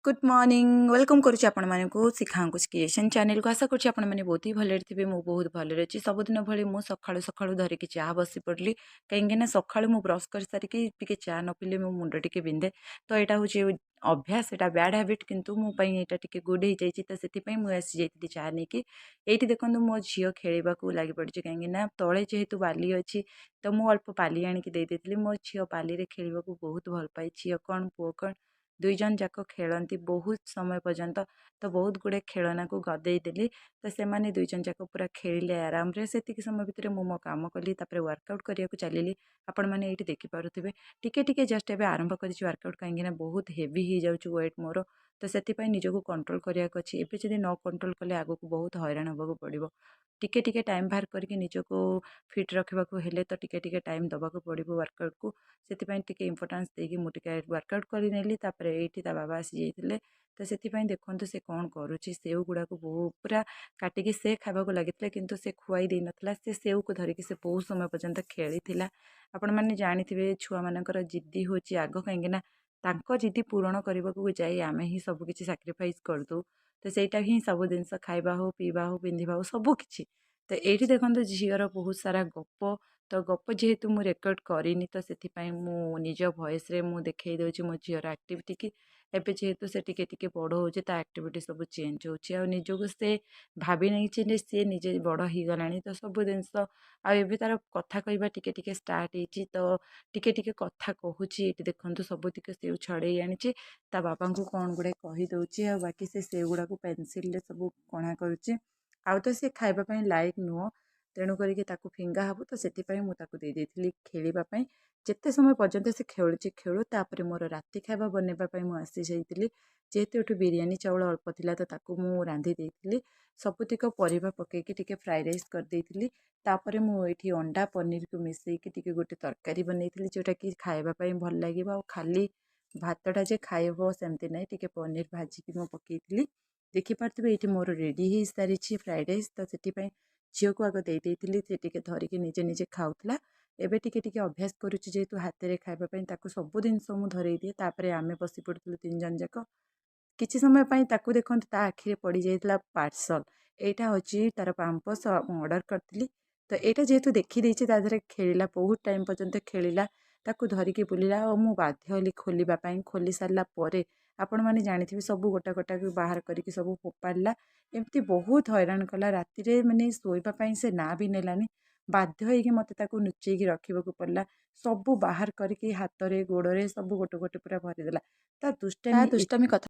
good morning welcome करुच्ची आपण मानकु शिखा कुछ creation channel को आशा करुच्ची आपण माने बहुत ही भले थे मु बहुत भले अच्छी सबुदिन भली मु सकाळु सकाळु धरिकी चाह बसी पड़ली कहीं सकाळु मु ब्रश कर सारिकी टिके चाह न पीले मो मुंड टिके बिंधे तो यहाँ हूँ अभ्यास एटा बैड हैबिट किंतु मो पई एटा टिके गुड हो जाइए तो से मुझे आसी जाइए चाह नहीं कि ये देखो मो झील खेलवा लगी पड़ी कहीं तले जेहेतु बाली अच्छी तो मु अल्प बाली आणिकी देती मो झील बाली खेलने को बहुत भल पाए झील कौन पुओ कौन दुई जन जाक खेलती बहुत समय पर्यंत तो बहुत गुड़े खेलना को गदे देली तो से मैंने दुई जन जाक पूरा खेलिले आराम से समय भितर मु मो काम कली वर्कआउट करने को चलिली आपण मैंने ये देखिपे टिके टिके जस्ट एवं आरंभ कर वर्कआउट कहीं बहुत हेवी हो जाऊँ वेट मोर तो से निजक कंट्रोल करने अच्छी एवं जब न कंट्रोल कले आग को बहुत हैरान होगा पड़ो टिके टिके टाइम बाहर करके निजक फिट रखा हेले तो टिके टिके टाइम दबाक पड़ो वर्कआउट को से इम्पोर्टान्स देकी मुझे वर्कआउट करनेली ये बाबा आसी जाते तो से देखते से कौन करुच्ची सेव गुड़ा को पूरा काटिकी से खावा लगी किंतु से खुआई दे नाला से सेव को धरिकी से बहुत समय पर्यंत खेली आपण मैंने जानी छुआ मानकर जिद्दी हूँ आग कहीं जिद्दी पूरण करने को जाए आम ही सबकि साक्रिफाइस करदे तो सहीटा ही सब जिन खावा हो पीवा हो पिंधा हो सबकि तो ये देखो झीर बहुत सारा गप तो गप जेहेतु मुझे रेकर्ड करनी तो से निज भॉइस रे मु देखई दूसरी मो झीर एक्टिविटी की एवं जेहेतु से टिके टिके बड़ हो एक्टिविटी सब चेंज हो निजक से भाभी नहीं सी निजे बड़ हो गला तो सब जिन आए तार कथा कहवा टिके टिके स्टार्ट होती तो टिके टिके कथा कहूँ ये देखो सबुतिक से छड़े आनी ता बाबा को कौन गुड़े कहीदे आ बाकी से सेव गुड़ा को पेनसिल सब कणा करुच्ची आउ तो सी खावाई लायक नुह तेणु करके फिंगा हब तो से मुझे खेलवाई जिते समय पर्यंत से खेलुची खेलु तापर मोर राति खाଇବା बनवाई मुझे आसी जाइली जेहेतु ये बिरियानी चाउल अल्प थिला तो ताकू मु रांधि देइथिली सबुतिक परिबा पकेकी टिके फ्राई राइस कर देइथिली तापर मु एठी अंडा पनीर को मिसेकी टिके गोटे तरकारी बनैथिली जोटा कि खाଇବା ପାଇଁ ଭଲ ଲାଗିବ ଆଉ खाली भातटा जे खाइबो सेमती नहीं टिके पनीर भाजिकी मु पकेइथिली देखि पारथिबे एठी मोर रेडी हो सारी फ्राइड राइस तो से झील को आग दे से टिके धरिकी निजे निजे खाऊला एबे टिके टिके अभ्यास करुच्ची जेहेतु हाथ में खावाई सब जिनस मुझे धरई दिए तापर आमे बसी पड़ू तीन जन जाक किसी समय देखते ता आखिरे पड़ जाता पार्सल यहाँ हूँ तार पाम्पस ऑर्डर करी तो यहाँ जेहेतु देखी तादे खेलला बहुत टाइम पर्यंत खेलला ताकू धरिकी बुलिला और मुझे बाध्य हली खोलवाई खोली सारापर आपण मैंने जानी सब गोटा गोटा बाहर करके सब फोपाड़ा एमती बहुत हैरान कला राति माने शोवाई से ना भी नेलानी बाध्य होगी मत लुचेकी रखा पड़ा सब बाहर करके हाथ में गोड़े सब गोटे गोटे पूरा भरीदेला ता दुष्टामी कथा